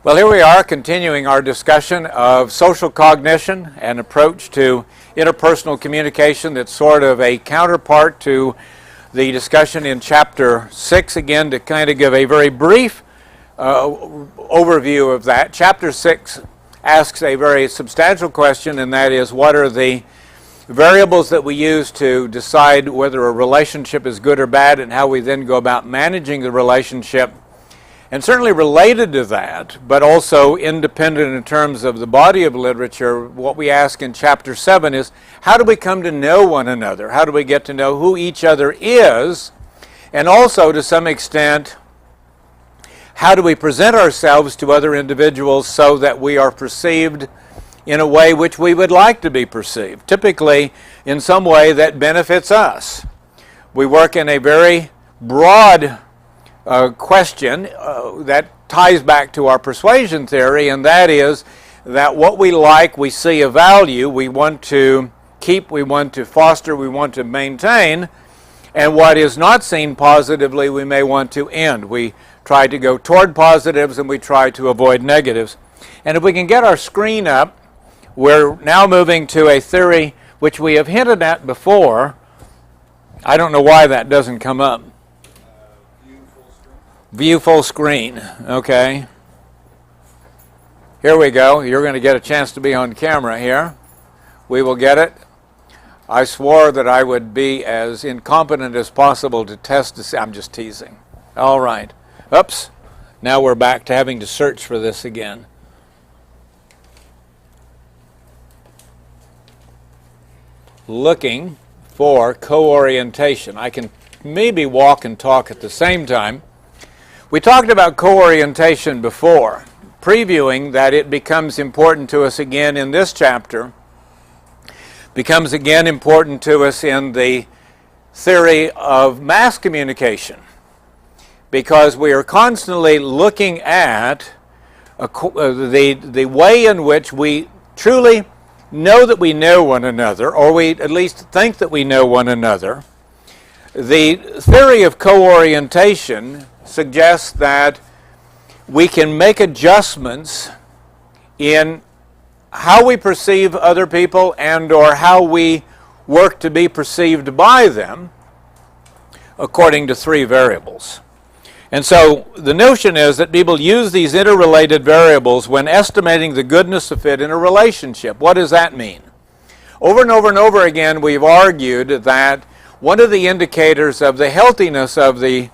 Well, here we are continuing our discussion of social cognition, an approach to interpersonal communication that's sort of a counterpart to the discussion in Chapter 6. Again, to kind of give a very brief overview of that. Chapter 6 asks a very substantial question, and that is, what are the variables that we use to decide whether a relationship is good or bad, and how we then go about managing the relationship. And certainly related to that, but also independent in terms of the body of literature, what we ask in Chapter 7 is, how do we come to know one another? How do we get to know who each other is? And also, to some extent, how do we present ourselves to other individuals so that we are perceived in a way which we would like to be perceived, typically in some way that benefits us? We work in a very broad question that ties back to our persuasion theory, and that is that what we like, we see a value, we want to keep, we want to foster, we want to maintain, and what is not seen positively, we may want to end. We try to go toward positives and we try to avoid negatives. And if we can get our screen up, we're now moving to a theory which we have hinted at before. I don't know why that doesn't come up. View full screen. Okay. Here we go. You're going to get a chance to be on camera here. We will get it. I swore that I would be as incompetent as possible to test to see. I'm just teasing. All right. Oops. Now we're back to having to search for this again. Looking for co-orientation. I can maybe walk and talk at the same time. We talked about co-orientation before, previewing that it becomes important to us again in this chapter, becomes again important to us in the theory of mass communication, because we are constantly looking at the way in which we truly know that we know one another, or we at least think that we know one another. The theory of co-orientation suggests that we can make adjustments in how we perceive other people and or how we work to be perceived by them according to three variables. And so the notion is that people use these interrelated variables when estimating the goodness of fit in a relationship. What does that mean? Over and over and over again, we've argued that one of the indicators of the healthiness of the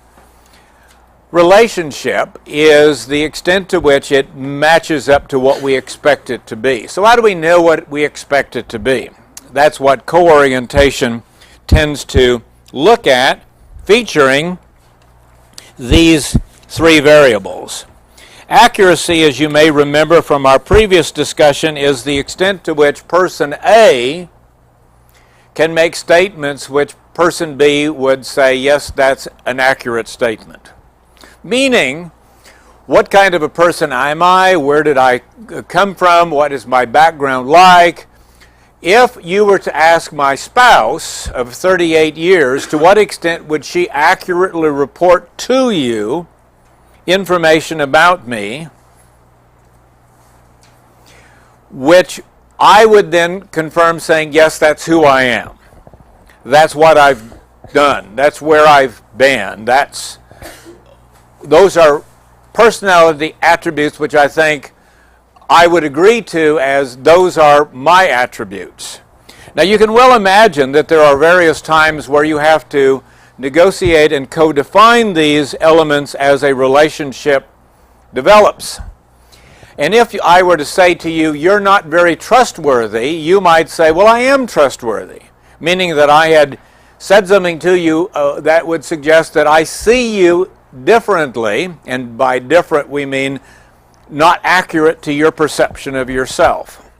relationship is the extent to which it matches up to what we expect it to be. So how do we know what we expect it to be? That's what co-orientation tends to look at, featuring these three variables. Accuracy, as you may remember from our previous discussion, is the extent to which person A can make statements which person B would say, yes, that's an accurate statement. Meaning, what kind of a person am I? Where did I come from? What is my background like? If you were to ask my spouse of 38 years, to what extent would she accurately report to you information about me, which I would then confirm saying, yes, that's who I am. That's what I've done. That's where I've been. Those are personality attributes which I think I would agree to as those are my attributes. Now you can well imagine that there are various times where you have to negotiate and co-define these elements as a relationship develops. And if I were to say to you, you're not very trustworthy, you might say, well, I am trustworthy, meaning that I had said something to you that would suggest that I see you differently, and by different we mean not accurate to your perception of yourself.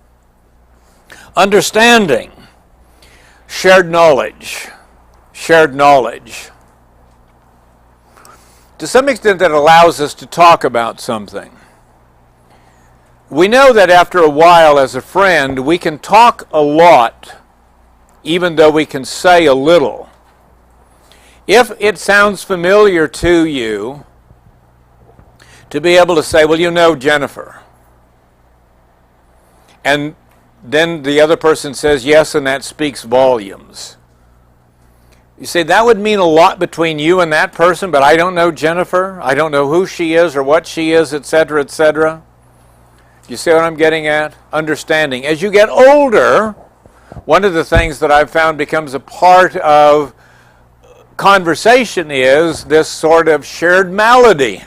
Understanding, shared knowledge. To some extent that allows us to talk about something. We know that after a while as a friend we can talk a lot even though we can say a little. If it sounds familiar to you, to be able to say, well, you know Jennifer. And then the other person says yes, and that speaks volumes. You say, that would mean a lot between you and that person, but I don't know Jennifer. I don't know who she is or what she is, etc., etc. You see what I'm getting at? Understanding. As you get older, one of the things that I've found becomes a part of conversation is this sort of shared malady.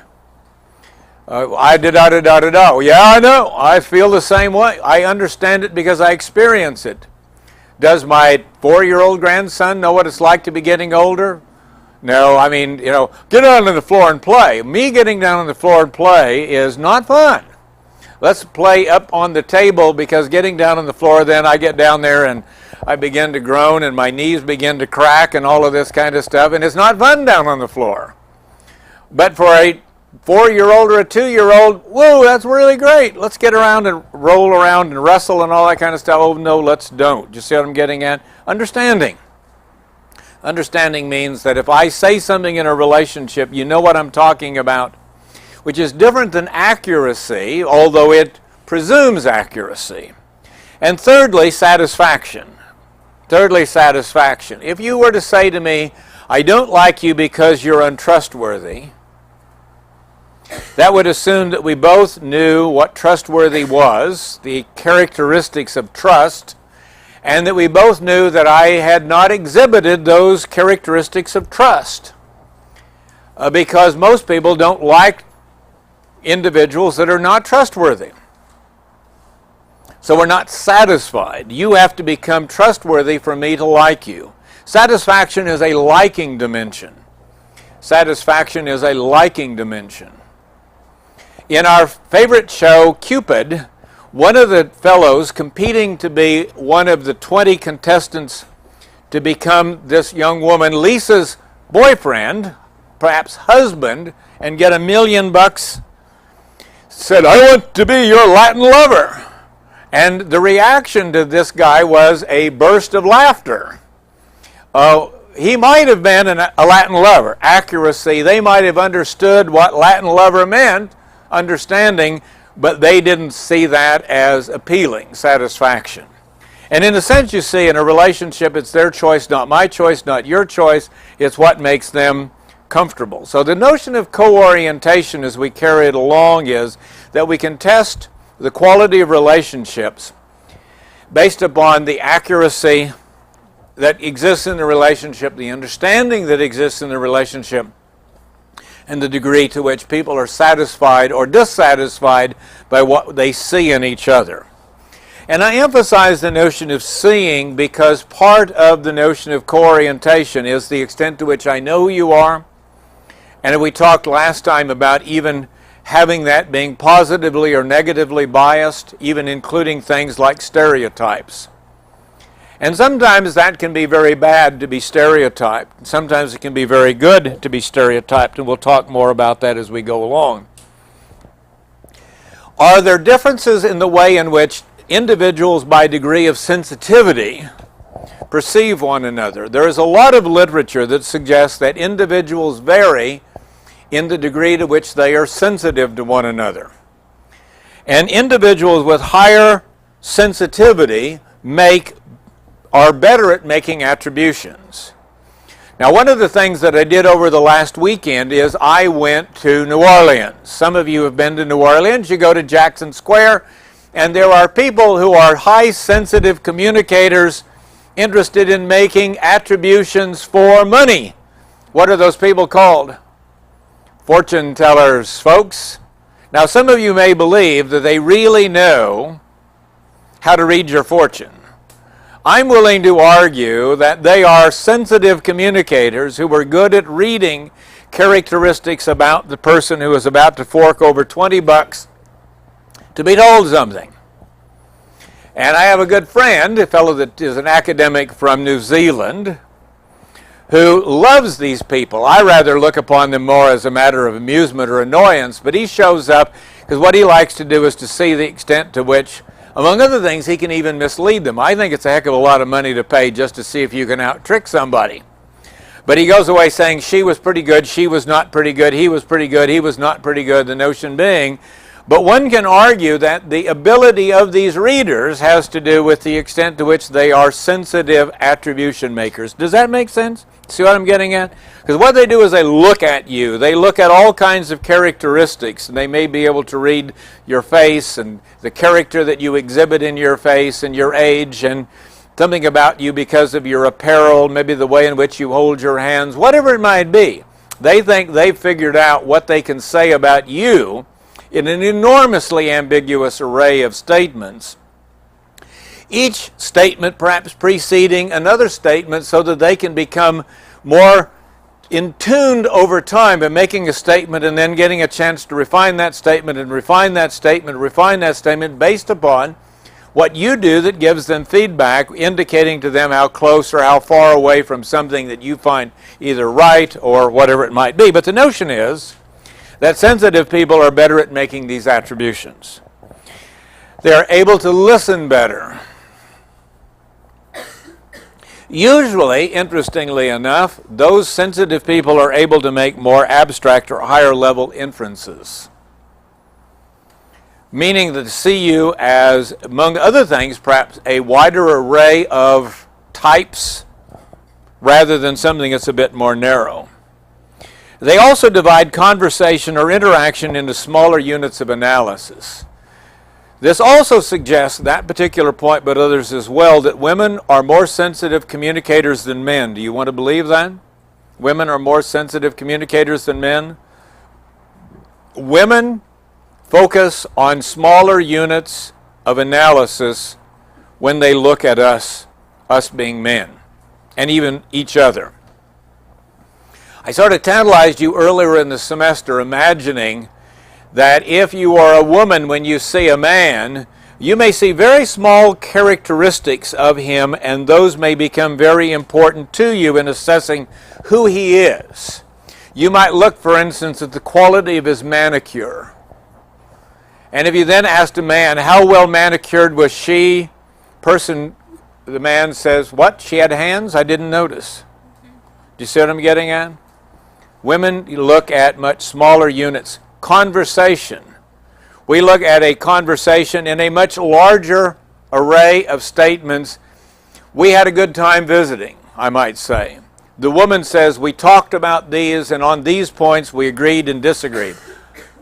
I did da-da-da-da-da. Yeah, I know. I feel the same way. I understand it because I experience it. Does my 4-year-old grandson know what it's like to be getting older? No, I mean, get down on the floor and play. Me getting down on the floor and play is not fun. Let's play up on the table, because getting down on the floor, then I get down there and I begin to groan and my knees begin to crack and all of this kind of stuff, and it's not fun down on the floor. But for a 4-year-old or a 2-year-old, whoa, that's really great. Let's get around and roll around and wrestle and all that kind of stuff. Oh, no, let's don't. Do you see what I'm getting at? Understanding. Understanding means that if I say something in a relationship, you know what I'm talking about, which is different than accuracy, although it presumes accuracy. And thirdly, satisfaction. Thirdly, satisfaction. If you were to say to me, I don't like you because you're untrustworthy, that would assume that we both knew what trustworthy was, the characteristics of trust, and that we both knew that I had not exhibited those characteristics of trust. Because most people don't like individuals that are not trustworthy. So we're not satisfied. You have to become trustworthy for me to like you. Satisfaction is a liking dimension. Satisfaction is a liking dimension. In our favorite show, Cupid, one of the fellows competing to be one of the 20 contestants to become this young woman, Lisa's boyfriend, perhaps husband, and get $1 million, said, I want to be your Latin lover. And the reaction to this guy was a burst of laughter. He might have been a Latin lover. Accuracy, they might have understood what Latin lover meant, understanding, but they didn't see that as appealing, satisfaction. And in a sense, you see, in a relationship, it's their choice, not my choice, not your choice. It's what makes them comfortable. So the notion of co-orientation as we carry it along is that we can test the quality of relationships based upon the accuracy that exists in the relationship, the understanding that exists in the relationship, and the degree to which people are satisfied or dissatisfied by what they see in each other. And I emphasize the notion of seeing because part of the notion of co-orientation is the extent to which I know who you are. And we talked last time about even having that being positively or negatively biased, even including things like stereotypes. And sometimes that can be very bad to be stereotyped. Sometimes it can be very good to be stereotyped, and we'll talk more about that as we go along. Are there differences in the way in which individuals by degree of sensitivity perceive one another? There is a lot of literature that suggests that individuals vary in the degree to which they are sensitive to one another. And individuals with higher sensitivity are better at making attributions. Now, one of the things that I did over the last weekend is I went to New Orleans. Some of you have been to New Orleans. You go to Jackson Square, and there are people who are high sensitive communicators interested in making attributions for money. What are those people called? Fortune tellers, folks. Now, some of you may believe that they really know how to read your fortune. I'm willing to argue that they are sensitive communicators who are good at reading characteristics about the person who is about to fork over $20 to be told something. And I have a good friend, a fellow that is an academic from New Zealand, who loves these people. I rather look upon them more as a matter of amusement or annoyance, but he shows up because what he likes to do is to see the extent to which, among other things, he can even mislead them. I think it's a heck of a lot of money to pay just to see if you can out-trick somebody. But he goes away saying she was pretty good, she was not pretty good, he was pretty good, he was not pretty good, the notion being. But one can argue that the ability of these readers has to do with the extent to which they are sensitive attribution makers. Does that make sense? See what I'm getting at? Because what they do is they look at you. They look at all kinds of characteristics, and they may be able to read your face and the character that you exhibit in your face and your age and something about you because of your apparel, maybe the way in which you hold your hands, whatever it might be. They think they've figured out what they can say about you in an enormously ambiguous array of statements, each statement perhaps preceding another statement so that they can become more in tuned over time by making a statement and then getting a chance to refine that statement and refine that statement, refine that statement based upon what you do that gives them feedback, indicating to them how close or how far away from something that you find either right or whatever it might be. But the notion is that sensitive people are better at making these attributions. They are able to listen better. Usually, interestingly enough, those sensitive people are able to make more abstract or higher level inferences, meaning that to see you as, among other things, perhaps a wider array of types rather than something that's a bit more narrow. They also divide conversation or interaction into smaller units of analysis. This also suggests that particular point, but others as well, that women are more sensitive communicators than men. Do you want to believe that? Women are more sensitive communicators than men? Women focus on smaller units of analysis when they look at us being men, and even each other. I sort of tantalized you earlier in the semester imagining that if you are a woman, when you see a man, you may see very small characteristics of him, and those may become very important to you in assessing who he is. You might look, for instance, at the quality of his manicure. And if you then asked a man, how well manicured was she? The man says, what? She had hands? I didn't notice. Do you see what I'm getting at? Women look at much smaller units. Conversation. We look at a conversation in a much larger array of statements. We had a good time visiting, I might say. The woman says, we talked about these, and on these points we agreed and disagreed.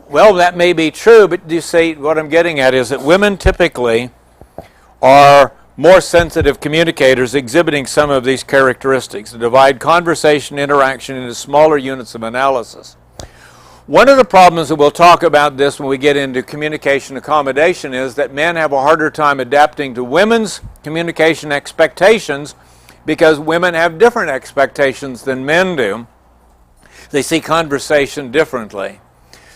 Well, that may be true, but you see, what I'm getting at is that women typically are more sensitive communicators exhibiting some of these characteristics. They divide conversation, interaction into smaller units of analysis. One of the problems that we'll talk about this when we get into communication accommodation is that men have a harder time adapting to women's communication expectations because women have different expectations than men do. They see conversation differently.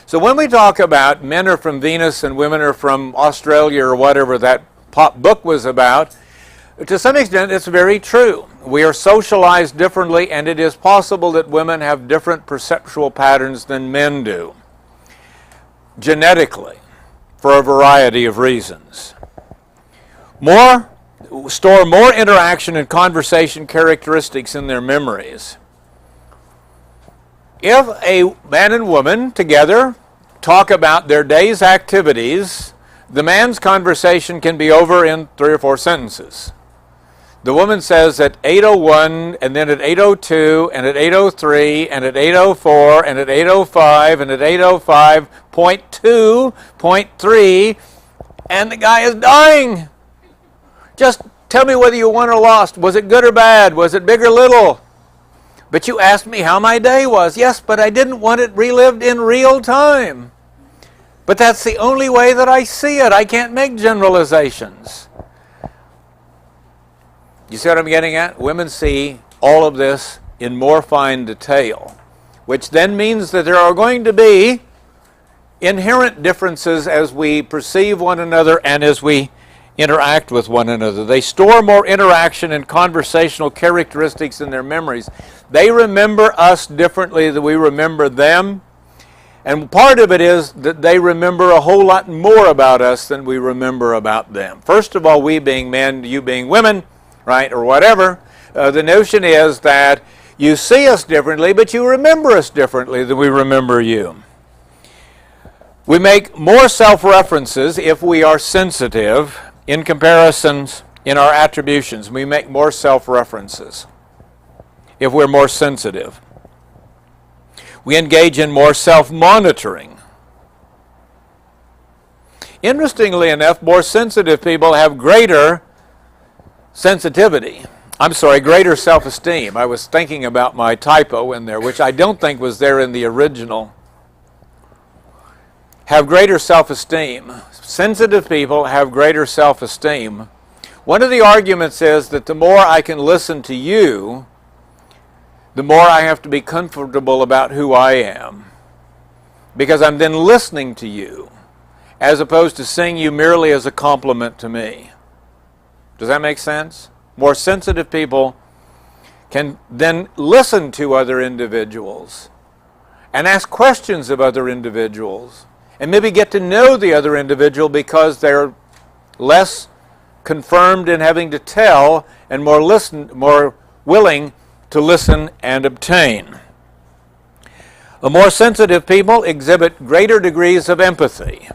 So when we talk about men are from Venus and women are from Australia or whatever that pop book was about, to some extent it's very true. We are socialized differently, and it is possible that women have different perceptual patterns than men do, genetically, for a variety of reasons. Store more interaction and conversation characteristics in their memories. If a man and woman together talk about their day's activities, the man's conversation can be over in 3 or 4 sentences. The woman says at 8:01, and then at 8:02, and at 8:03, and at 8:04, and at 8:05, and at 8:05.2, .3, and the guy is dying. Just tell me whether you won or lost. Was it good or bad? Was it big or little? But you asked me how my day was. Yes, but I didn't want it relived in real time. But that's the only way that I see it. I can't make generalizations. You see what I'm getting at? Women see all of this in more fine detail, which then means that there are going to be inherent differences as we perceive one another and as we interact with one another. They store more interaction and conversational characteristics in their memories. They remember us differently than we remember them. And part of it is that they remember a whole lot more about us than we remember about them. First of all, we being men, you being women, right, or whatever, the notion is that You see us differently, but you remember us differently than we remember you. We make more self-references if we are sensitive in comparisons in our attributions. We make more self-references if we're more sensitive. We engage in more self-monitoring. Interestingly enough, more sensitive people have greater greater self-esteem. I was thinking about my typo in there, which I don't think was there in the original. Have greater self-esteem. Sensitive people have greater self-esteem. One of the arguments is that the more I can listen to you, the more I have to be comfortable about who I am, because I'm then listening to you, as opposed to seeing you merely as a compliment to me. Does that make sense? More sensitive people can then listen to other individuals and ask questions of other individuals and maybe get to know the other individual because they're less confirmed in having to tell and more willing to listen and obtain. More sensitive people exhibit greater degrees of empathy,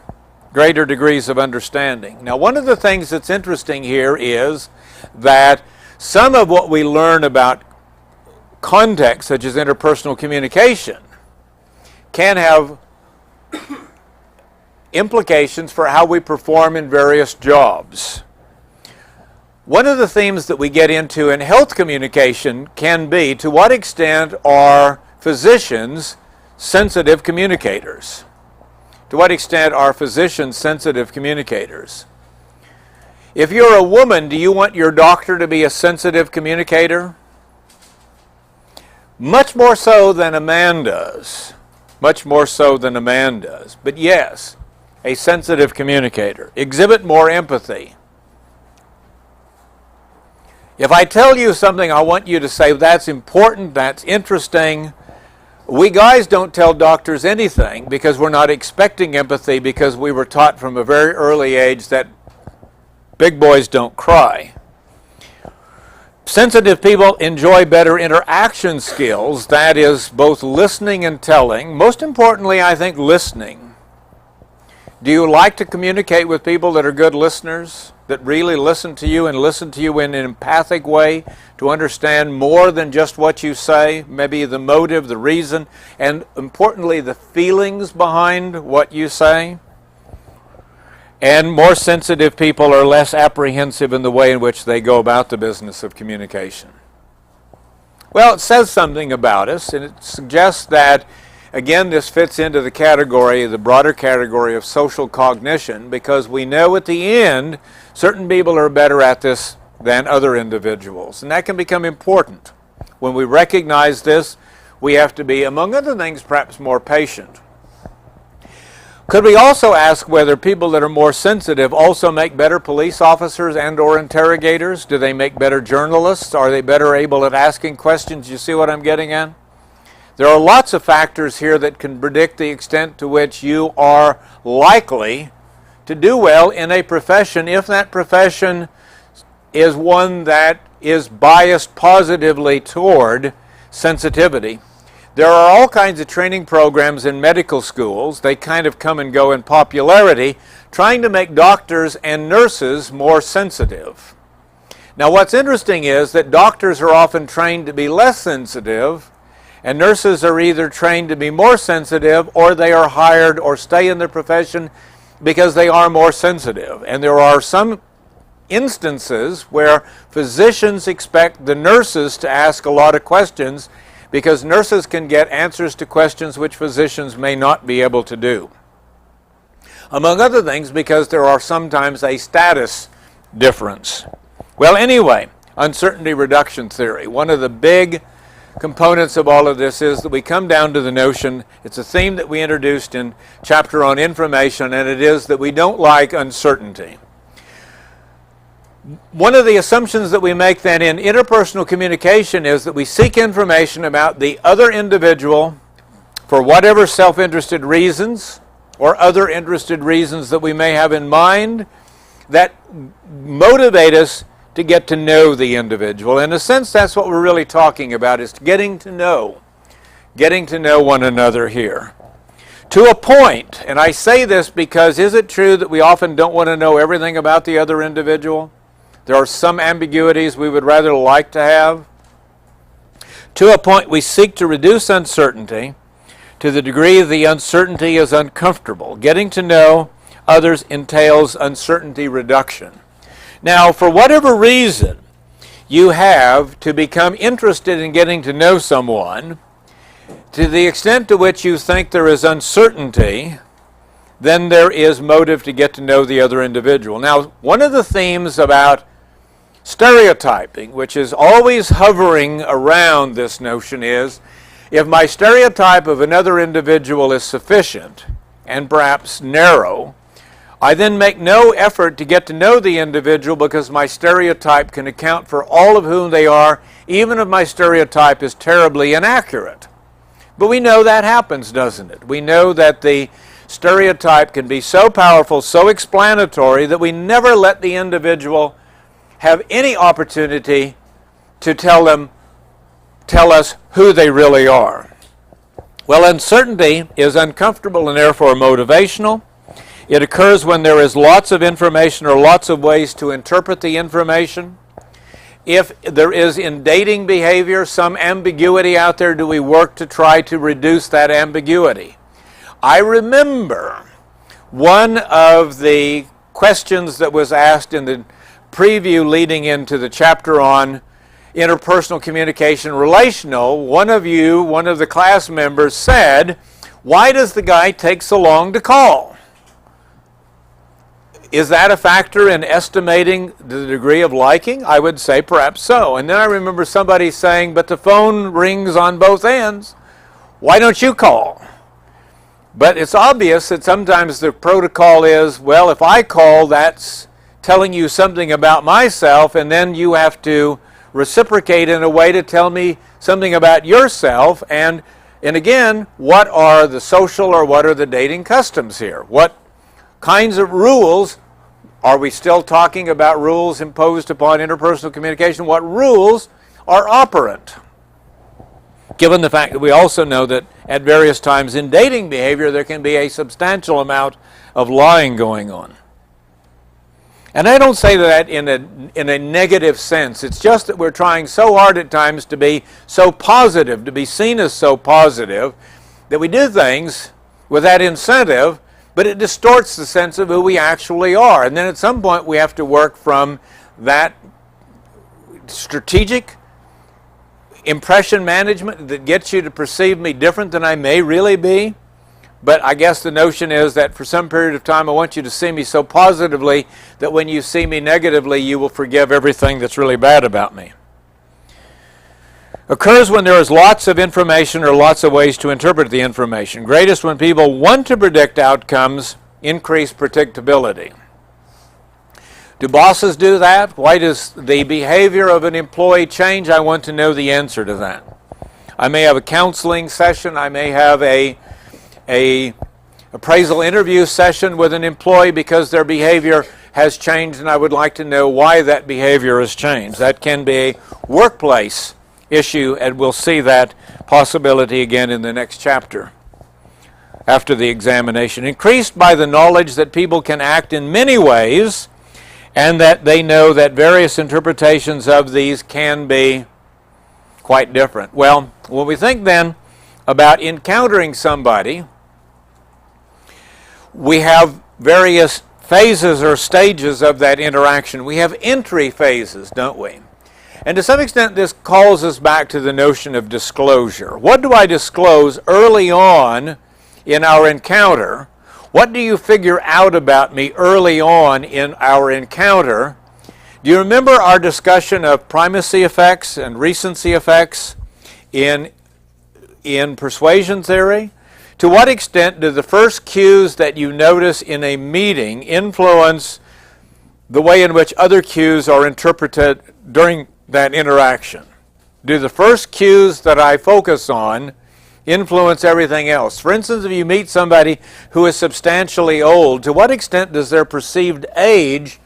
greater degrees of understanding. Now, one of the things that's interesting here is that some of what we learn about context, such as interpersonal communication, can have implications for how we perform in various jobs. One of the themes that we get into in health communication can be, to what extent are physicians sensitive communicators? To what extent are physicians sensitive communicators? If you're a woman, do you want your doctor to be a sensitive communicator? Much more so than a man does. Much more so than a man does. But yes, a sensitive communicator. Exhibit more empathy. If I tell you something, I want you to say, that's important, that's interesting. We guys don't tell doctors anything because we're not expecting empathy, because we were taught from a very early age that big boys don't cry. Sensitive people enjoy better interaction skills, that is, both listening and telling. Most importantly, I think listening. Do you like to communicate with people that are good listeners, that really listen to you and listen to you in an empathic way to understand more than just what you say, maybe the motive, the reason, and importantly, the feelings behind what you say? And more sensitive people are less apprehensive in the way in which they go about the business of communication. Well, it says something about us, and it suggests that, again, this fits into the category, the broader category of social cognition, because we know at the end certain people are better at this than other individuals. And that can become important. When we recognize this, we have to be, among other things, perhaps more patient. Could we also ask whether people that are more sensitive also make better police officers and or interrogators? Do they make better journalists? Are they better able at asking questions? You see what I'm getting at? There are lots of factors here that can predict the extent to which you are likely to do well in a profession, if that profession is one that is biased positively toward sensitivity. There are all kinds of training programs in medical schools. They kind of come and go in popularity, trying to make doctors and nurses more sensitive. Now, what's interesting is that doctors are often trained to be less sensitive, and nurses are either trained to be more sensitive, or they are hired or stay in their profession because they are more sensitive. And there are some instances where physicians expect the nurses to ask a lot of questions, because nurses can get answers to questions which physicians may not be able to do. Among other things, because there are sometimes a status difference. Well, anyway, uncertainty reduction theory. One of the big components of all of this is that we come down to the notion, it's a theme that we introduced in chapter on information, and it is that we don't like uncertainty. One of the assumptions that we make then in interpersonal communication is that we seek information about the other individual for whatever self-interested reasons or other interested reasons that we may have in mind that motivate us to get to know the individual. In a sense, that's what we're really talking about, is getting to know one another here. To a point, and I say this because is it true that we often don't want to know everything about the other individual? There are some ambiguities we would rather like to have. To a point, we seek to reduce uncertainty to the degree the uncertainty is uncomfortable. Getting to know others entails uncertainty reduction. Now, for whatever reason you have to become interested in getting to know someone, to the extent to which you think there is uncertainty, then there is motive to get to know the other individual. Now, one of the themes about stereotyping, which is always hovering around this notion, is if my stereotype of another individual is sufficient and perhaps narrow, I then make no effort to get to know the individual because my stereotype can account for all of whom they are, even if my stereotype is terribly inaccurate. But we know that happens, doesn't it? We know that the stereotype can be so powerful, so explanatory, that we never let the individual have any opportunity to tell us who they really are. Well, uncertainty is uncomfortable and therefore motivational. It occurs when there is lots of information or lots of ways to interpret the information. If there is in dating behavior some ambiguity out there, do we work to try to reduce that ambiguity? I remember one of the questions that was asked in the preview leading into the chapter on interpersonal communication relational. One of the class members said, "Why does the guy take so long to call?" Is that a factor in estimating the degree of liking? I would say perhaps so. And then I remember somebody saying, "But the phone rings on both ends. Why don't you call?" But it's obvious that sometimes the protocol is, well, if I call, that's telling you something about myself, and then you have to reciprocate in a way to tell me something about yourself. And again, what are the social or what are the dating customs here? What kinds of rules? Are we still talking about rules imposed upon interpersonal communication? What rules are operant? Given the fact that we also know that at various times in dating behavior there can be a substantial amount of lying going on. And I don't say that in a negative sense. It's just that we're trying so hard at times to be so positive, to be seen as so positive, that we do things with that incentive, but it distorts the sense of who we actually are. And then at some point we have to work from that strategic impression management that gets you to perceive me different than I may really be. But I guess the notion is that for some period of time I want you to see me so positively that when you see me negatively you will forgive everything that's really bad about me. Occurs when there is lots of information or lots of ways to interpret the information. Greatest when people want to predict outcomes, increase predictability. Do bosses do that? Why does the behavior of an employee change? I want to know the answer to that. I may have a counseling session. I may have a appraisal interview session with an employee because their behavior has changed and I would like to know why that behavior has changed. That can be a workplace issue, and we'll see that possibility again in the next chapter after the examination. Increased by the knowledge that people can act in many ways and that they know that various interpretations of these can be quite different. Well, when we think then about encountering somebody, we have various phases or stages of that interaction. We have entry phases, don't we? And to some extent, this calls us back to the notion of disclosure. What do I disclose early on in our encounter? What do you figure out about me early on in our encounter? Do you remember our discussion of primacy effects and recency effects in persuasion theory? To what extent do the first cues that you notice in a meeting influence the way in which other cues are interpreted during that interaction? Do the first cues that I focus on influence everything else? For instance, if you meet somebody who is substantially old, to what extent does their perceived age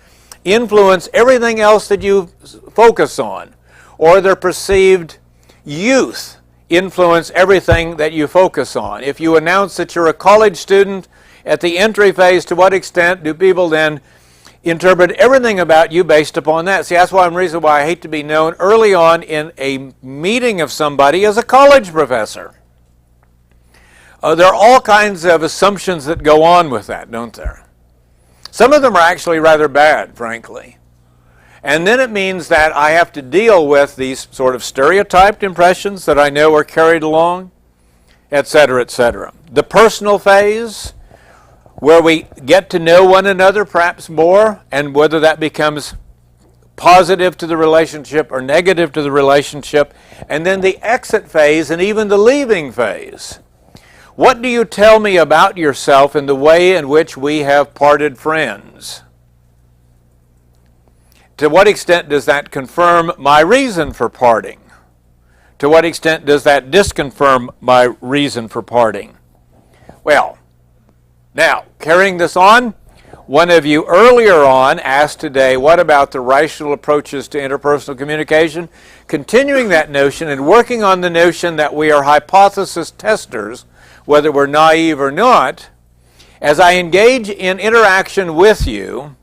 influence everything else that you focus on, or their perceived youth influence everything that you focus on. If you announce that you're a college student at the entry phase, to what extent do people then interpret everything about you based upon that? See, that's one reason why I hate to be known early on in a meeting of somebody as a college professor. There are all kinds of assumptions that go on with that, don't there? Some of them are actually rather bad, frankly. And then it means that I have to deal with these sort of stereotyped impressions that I know are carried along, etc., etc. The personal phase, where we get to know one another perhaps more, and whether that becomes positive to the relationship or negative to the relationship. And then the exit phase and even the leaving phase. What do you tell me about yourself in the way in which we have parted friends? To what extent does that confirm my reason for parting? To what extent does that disconfirm my reason for parting? Well, now, carrying this on, one of you earlier on asked today, what about the rational approaches to interpersonal communication? Continuing that notion and working on the notion that we are hypothesis testers, whether we're naive or not, as I engage in interaction with you,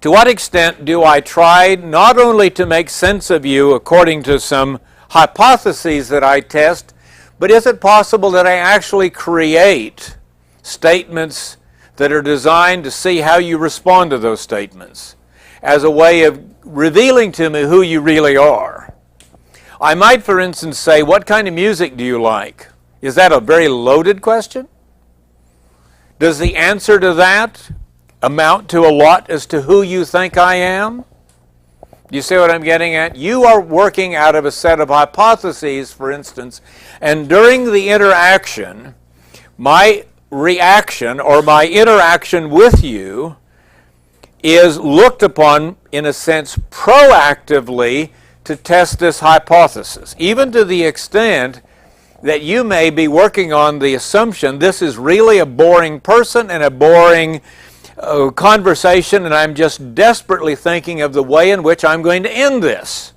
to what extent do I try not only to make sense of you according to some hypotheses that I test, but is it possible that I actually create statements that are designed to see how you respond to those statements as a way of revealing to me who you really are? I might, for instance, say, what kind of music do you like? Is that a very loaded question? Does the answer to that amount to a lot as to who you think I am? Do you see what I'm getting at? You are working out of a set of hypotheses, for instance, and during the interaction, my reaction or my interaction with you is looked upon, in a sense, proactively to test this hypothesis, even to the extent that you may be working on the assumption this is really a boring person and a boring conversation, and I'm just desperately thinking of the way in which I'm going to end this.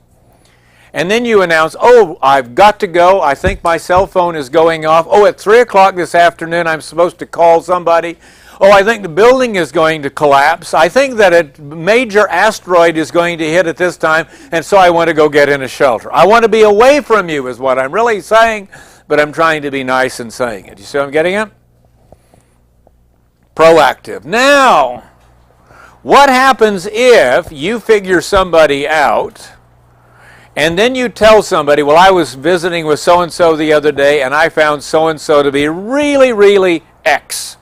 And then you announce, oh, I've got to go. I think my cell phone is going off. Oh, at 3 o'clock this afternoon, I'm supposed to call somebody. Oh, I think the building is going to collapse. I think that a major asteroid is going to hit at this time, and so I want to go get in a shelter. I want to be away from you is what I'm really saying, but I'm trying to be nice in saying it. You see what I'm getting at? Proactive. Now, what happens if you figure somebody out and then you tell somebody, well, I was visiting with so-and-so the other day and I found so-and-so to be really, really X.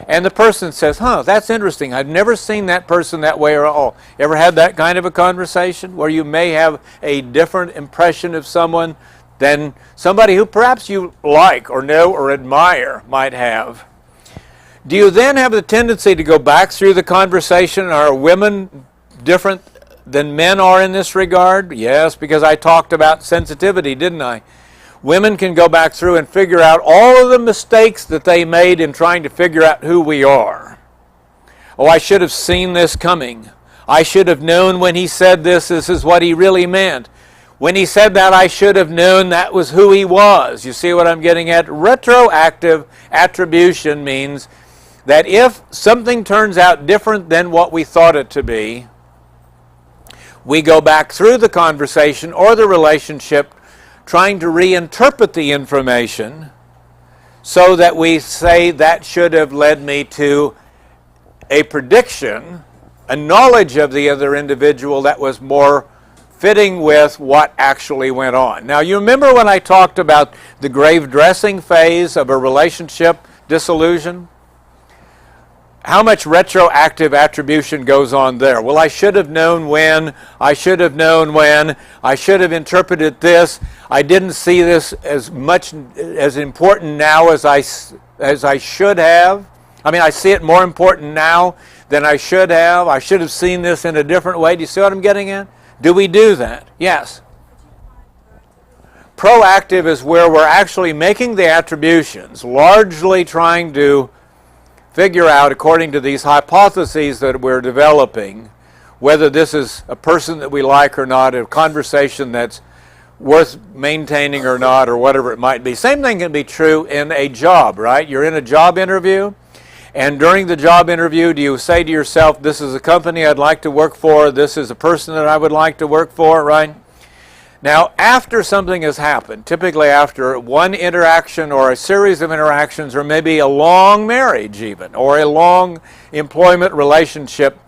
And the person says, that's interesting. I've never seen that person that way at all. Ever had that kind of a conversation where you may have a different impression of someone than somebody who perhaps you like or know or admire might have? Do you then have the tendency to go back through the conversation? Are women different than men are in this regard? Yes, because I talked about sensitivity, didn't I? Women can go back through and figure out all of the mistakes that they made in trying to figure out who we are. Oh, I should have seen this coming. I should have known when he said this is what he really meant. When he said that, I should have known that was who he was. You see what I'm getting at? Retroactive attribution means that if something turns out different than what we thought it to be, we go back through the conversation or the relationship trying to reinterpret the information so that we say that should have led me to a prediction, a knowledge of the other individual that was more fitting with what actually went on. Now, you remember when I talked about the grave dressing phase of a relationship disillusion? How much retroactive attribution goes on there? Well, I should have known when, I should have known when, I should have interpreted this, I didn't see this as much as important now as I should have. I mean, I see it more important now than I should have seen this in a different way. Do you see what I'm getting at? Do we do that? Yes. Proactive is where we're actually making the attributions, largely trying to figure out, according to these hypotheses that we're developing, whether this is a person that we like or not, a conversation that's worth maintaining or not, or whatever it might be. Same thing can be true in a job, right? You're in a job interview, and during the job interview, do you say to yourself, this is a company I'd like to work for, this is a person that I would like to work for, right? Now, after something has happened, typically after one interaction or a series of interactions, or maybe a long marriage even, or a long employment relationship,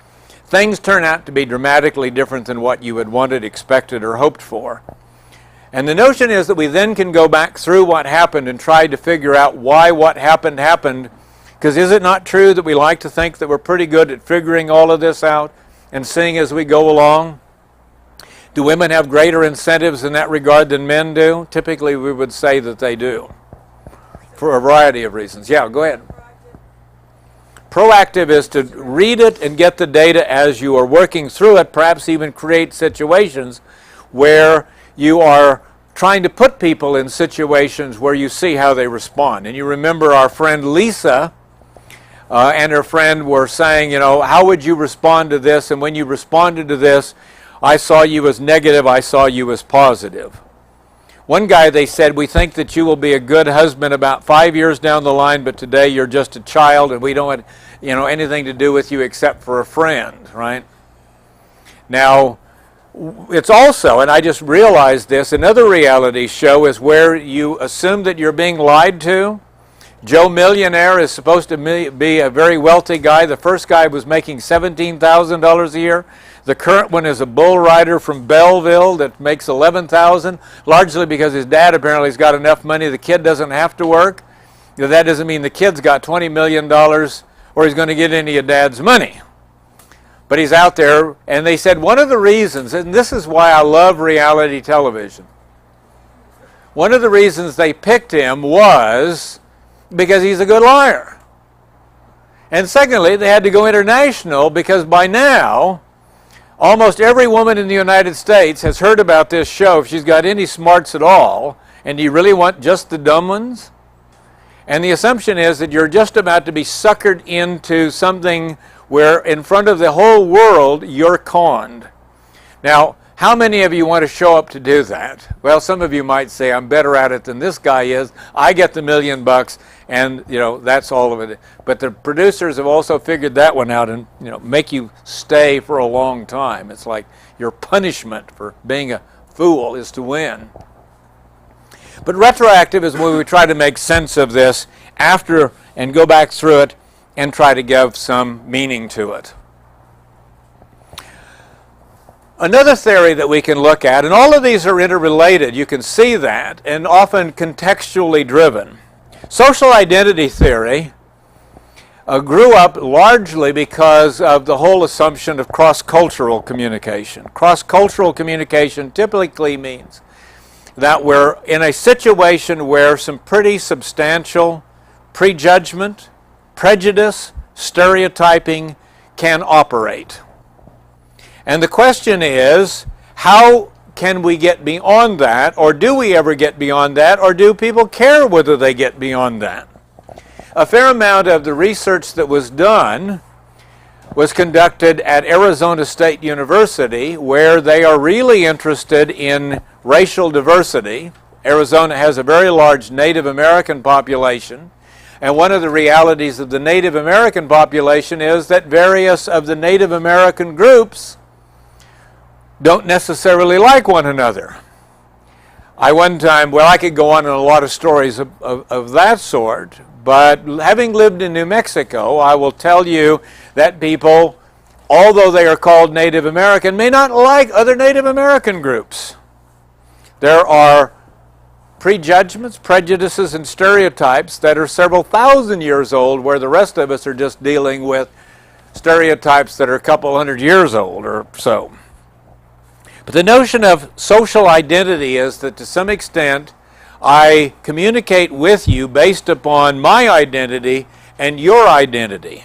things turn out to be dramatically different than what you had wanted, expected, or hoped for. And the notion is that we then can go back through what happened and try to figure out why what happened happened. Because is it not true that we like to think that we're pretty good at figuring all of this out and seeing as we go along? Do women have greater incentives in that regard than men do? Typically, we would say that they do, for a variety of reasons. Yeah, go ahead. Proactive is to read it and get the data as you are working through it, perhaps even create situations where you are trying to put people in situations where you see how they respond. And you remember our friend Lisa and her friend were saying, you know, how would you respond to this? And when you responded to this, I saw you as negative, I saw you as positive. One guy, they said, we think that you will be a good husband about 5 years down the line, but today you're just a child and we don't want, you know, anything to do with you except for a friend, right? Now, it's also, and I just realized this, another reality show is where you assume that you're being lied to. Joe Millionaire is supposed to be a very wealthy guy. The first guy was making $17,000 a year. The current one is a bull rider from Belleville that makes $11,000, largely because his dad apparently has got enough money the kid doesn't have to work. You know, that doesn't mean the kid's got $20 million or he's going to get any of dad's money. But he's out there, and they said one of the reasons, and this is why I love reality television, one of the reasons they picked him was because he's a good liar. And secondly, they had to go international because by now, almost every woman in the United States has heard about this show if she's got any smarts at all. And do you really want just the dumb ones? And the assumption is that you're just about to be suckered into something where in front of the whole world you're conned. Now, how many of you want to show up to do that? Well, some of you might say, I'm better at it than this guy is. I get the $1 million and, you know, that's all of it. But the producers have also figured that one out and, you know, make you stay for a long time. It's like your punishment for being a fool is to win. But retroactive is where we try to make sense of this after and go back through it and try to give some meaning to it. Another theory that we can look at, and all of these are interrelated, you can see that, and often contextually driven. Social identity theory grew up largely because of the whole assumption of cross-cultural communication. Cross-cultural communication typically means that we're in a situation where some pretty substantial prejudgment, prejudice, stereotyping can operate. And the question is, how can we get beyond that, or do we ever get beyond that, or do people care whether they get beyond that? A fair amount of the research that was done was conducted at Arizona State University, where they are really interested in racial diversity. Arizona has a very large Native American population, and one of the realities of the Native American population is that various of the Native American groups don't necessarily like one another. One time, I could go on in a lot of stories of that sort, but having lived in New Mexico, I will tell you that people, although they are called Native American, may not like other Native American groups. There are prejudgments, prejudices, and stereotypes that are several thousand years old, where the rest of us are just dealing with stereotypes that are a couple hundred years old or so. But the notion of social identity is that to some extent I communicate with you based upon my identity and your identity.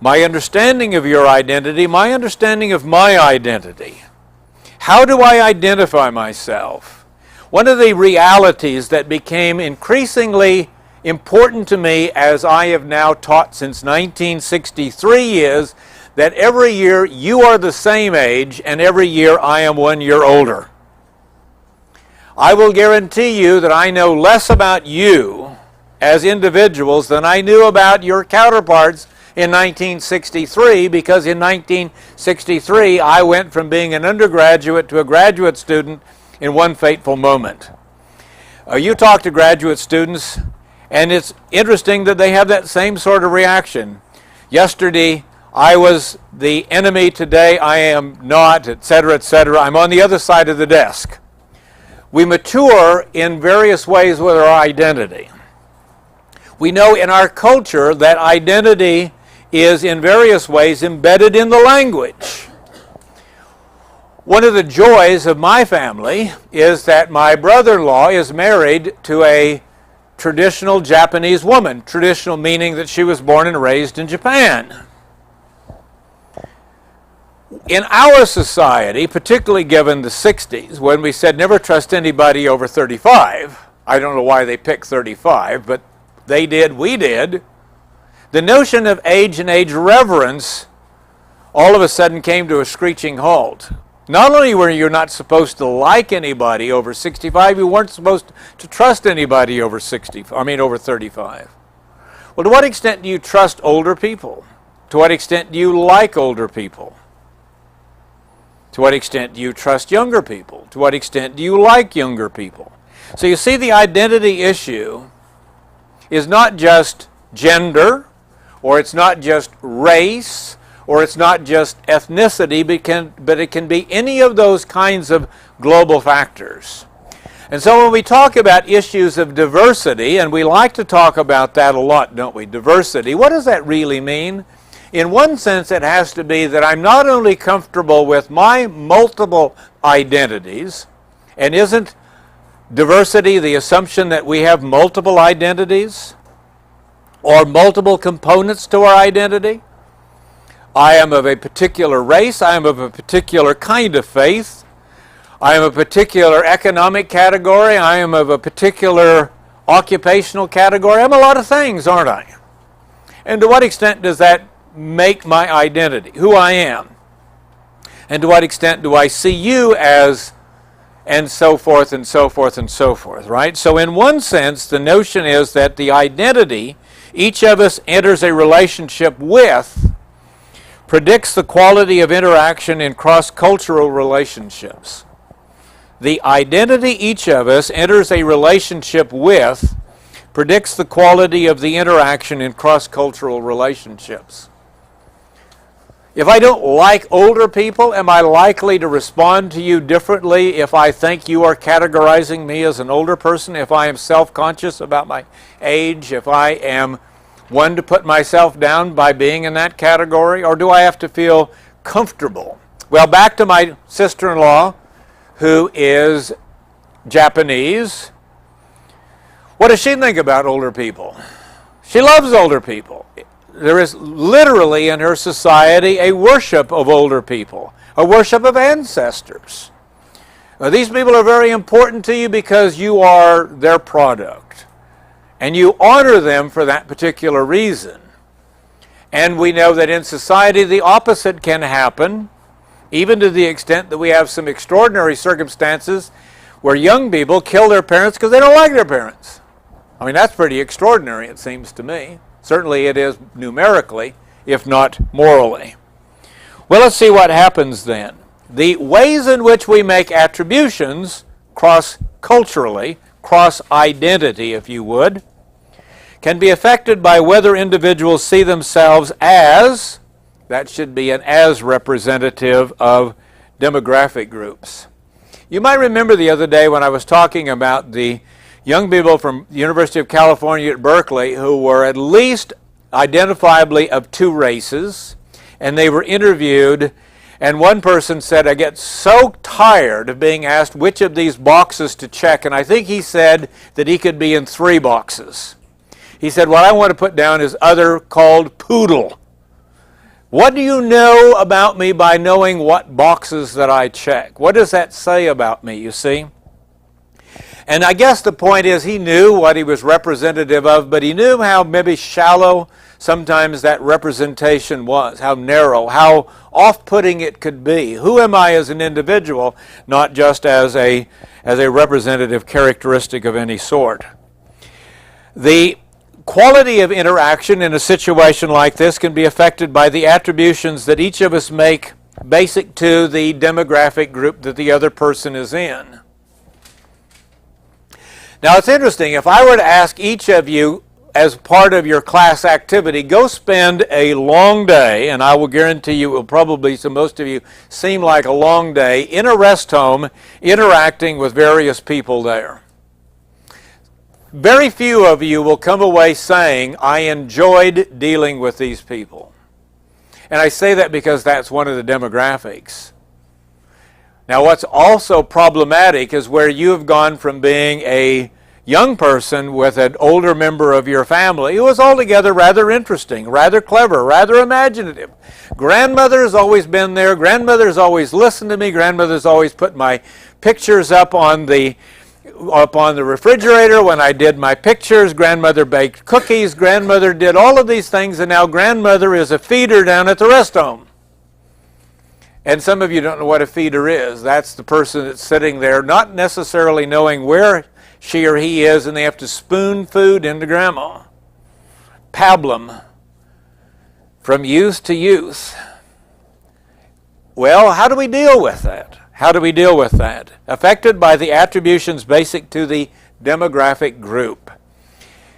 My understanding of your identity, my understanding of my identity. How do I identify myself? One of the realities that became increasingly important to me, as I have now taught since 1963, is that every year you are the same age and every year I am 1 year older. I will guarantee you that I know less about you as individuals than I knew about your counterparts in 1963, because in 1963 I went from being an undergraduate to a graduate student in one fateful moment. You talk to graduate students and it's interesting that they have that same sort of reaction. Yesterday I was the enemy, today I am not, etc., etc. I'm on the other side of the desk. We mature in various ways with our identity. We know in our culture that identity is in various ways embedded in the language. One of the joys of my family is that my brother-in-law is married to a traditional Japanese woman, traditional meaning that she was born and raised in Japan. In our society, particularly given the 60s, when we said never trust anybody over 35, I don't know why they picked 35, but they did, we did, the notion of age and age reverence all of a sudden came to a screeching halt. Not only were you not supposed to like anybody over 65, you weren't supposed to trust anybody over 35. Well, to what extent do you trust older people? To what extent do you like older people? To what extent do you trust younger people? To what extent do you like younger people? So you see, the identity issue is not just gender, or it's not just race, or it's not just ethnicity, but it can be any of those kinds of global factors. And so when we talk about issues of diversity, and we like to talk about that a lot, don't we? Diversity, what does that really mean? In one sense, it has to be that I'm not only comfortable with my multiple identities, and isn't diversity the assumption that we have multiple identities or multiple components to our identity? I am of a particular race, I am of a particular kind of faith, I am a particular economic category, I am of a particular occupational category. I'm a lot of things, aren't I? And to what extent does that make my identity, who I am? And to what extent do I see you as, and so forth and so forth and so forth, right? So in one sense, the notion is that the identity each of us enters a relationship with predicts the quality of interaction in cross-cultural relationships. The identity each of us enters a relationship with predicts the quality of the interaction in cross-cultural relationships. If I don't like older people, am I likely to respond to you differently if I think you are categorizing me as an older person? If I am self-conscious about my age? If I am one to put myself down by being in that category? Or do I have to feel comfortable? Well, back to my sister-in-law, who is Japanese. What does she think about older people? She loves older people. There is literally in her society a worship of older people, a worship of ancestors. These people are very important to you because you are their product, and you honor them for that particular reason. And we know that in society the opposite can happen, even to the extent that we have some extraordinary circumstances where young people kill their parents because they don't like their parents. I mean, that's pretty extraordinary, it seems to me. Certainly it is numerically, if not morally. Well, let's see what happens then. The ways in which we make attributions cross-culturally, cross-identity, if you would, can be affected by whether individuals see themselves as, that should be an as representative of demographic groups. You might remember the other day when I was talking about the young people from the University of California at Berkeley who were at least identifiably of two races, and they were interviewed, and one person said, I get so tired of being asked which of these boxes to check, and I think he said that he could be in 3 boxes. He said, what I want to put down is other, called poodle. What do you know about me by knowing what boxes that I check? What does that say about me, you see? And I guess the point is he knew what he was representative of, but he knew how maybe shallow sometimes that representation was, how narrow, how off-putting it could be. Who am I as an individual, not just as a representative characteristic of any sort. The quality of interaction in a situation like this can be affected by the attributions that each of us make basic to the demographic group that the other person is in. Now it's interesting, if I were to ask each of you as part of your class activity, go spend a long day, and I will guarantee you it will probably, to most of you, seem like a long day, in a rest home interacting with various people there. Very few of you will come away saying, I enjoyed dealing with these people. And I say that because that's one of the demographics. Now what's also problematic is where you have gone from being a young person with an older member of your family who was altogether rather interesting, rather clever, rather imaginative. Grandmother's always been there. Grandmother's always listened to me. Grandmother's always put my pictures up on the refrigerator when I did my pictures. Grandmother baked cookies. Grandmother did all of these things, and now grandmother is a feeder down at the rest home. And some of you don't know what a feeder is. That's the person that's sitting there not necessarily knowing where she or he is, and they have to spoon food into grandma. Pablum. From youth to youth. Well, how do we deal with that? How do we deal with that? Affected by the attributions basic to the demographic group.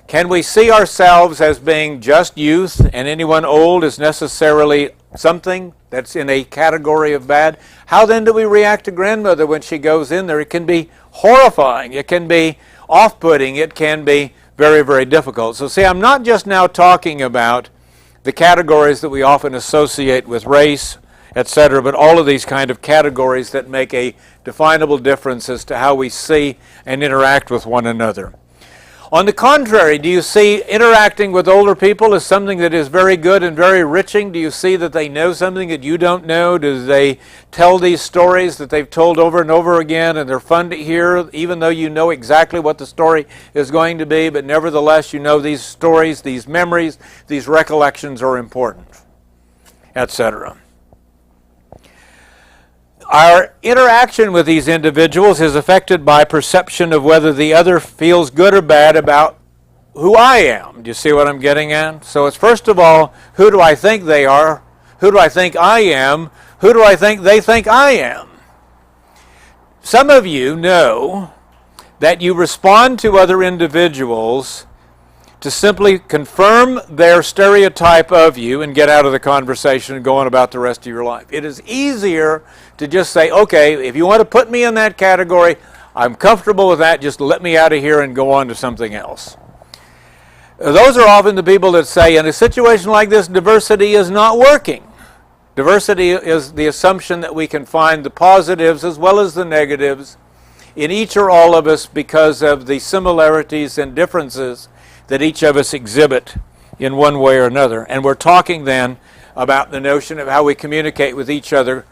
Can we see ourselves as being just youth, and anyone old is necessarily something that's in a category of bad? How then do we react to grandmother when she goes in there? It can be horrifying. It can be off-putting. It can be very, very difficult. So see, I'm not just now talking about the categories that we often associate with race, etc., but all of these kind of categories that make a definable difference as to how we see and interact with one another. On the contrary, do you see interacting with older people as something that is very good and very enriching? Do you see that they know something that you don't know? Do they tell these stories that they've told over and over again, and they're fun to hear, even though you know exactly what the story is going to be, but nevertheless you know these stories, these memories, these recollections are important, etc. Our interaction with these individuals is affected by perception of whether the other feels good or bad about who I am. Do you see what I'm getting at? So it's first of all, who do I think they are? Who do I think I am? Who do I think they think I am? Some of you know that you respond to other individuals to simply confirm their stereotype of you and get out of the conversation and go on about the rest of your life. It is easier to just say, okay, if you want to put me in that category, I'm comfortable with that, just let me out of here and go on to something else. Those are often the people that say, in a situation like this, diversity is not working. Diversity is the assumption that we can find the positives as well as the negatives in each or all of us because of the similarities and differences that each of us exhibit in one way or another. And we're talking then about the notion of how we communicate with each other,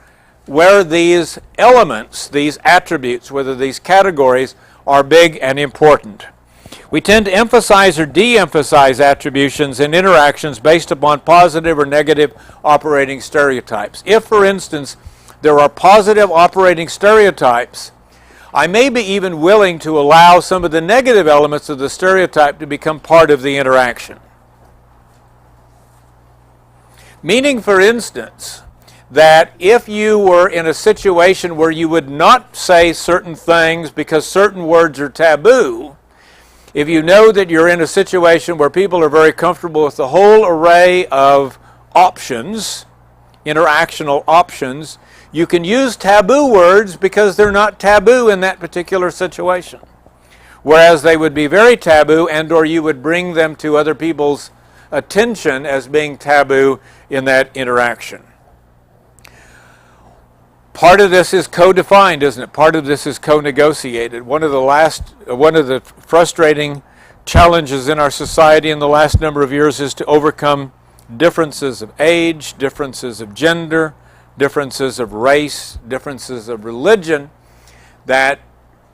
where these elements, these attributes, whether these categories are big and important. We tend to emphasize or de-emphasize attributions in interactions based upon positive or negative operating stereotypes. If, for instance, there are positive operating stereotypes, I may be even willing to allow some of the negative elements of the stereotype to become part of the interaction. Meaning, for instance, that if you were in a situation where you would not say certain things because certain words are taboo, if you know that you're in a situation where people are very comfortable with the whole array of options, interactional options, you can use taboo words because they're not taboo in that particular situation. Whereas they would be very taboo, and or you would bring them to other people's attention as being taboo in that interaction. Part of this is co-defined, isn't it? Part of this is co-negotiated. One of the frustrating challenges in our society in the last number of years is to overcome differences of age, differences of gender, differences of race, differences of religion that